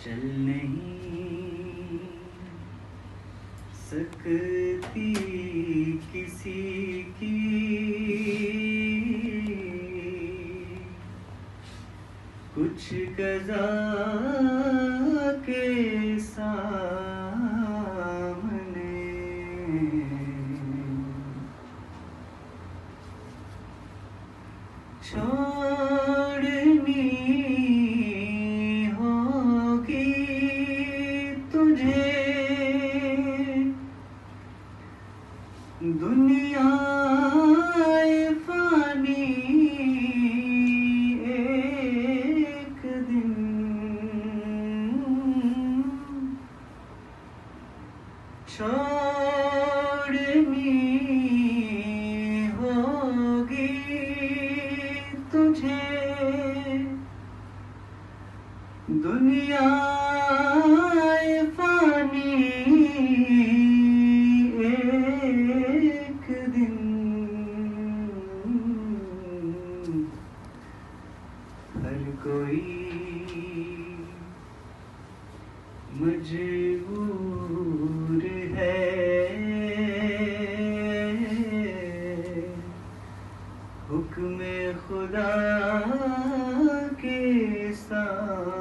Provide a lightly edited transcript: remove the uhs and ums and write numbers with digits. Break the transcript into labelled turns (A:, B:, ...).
A: चल नहीं सकती किसी की कुछ क़ज़ा के सामने। छोड़नी होगी तुझे दुनिया फ़ानी एक दिन। छोड़नी होगी तुझे दुनिया फ़ानी एक दिन। हर कोई मजबूर है हुक्म खुदा के साथ।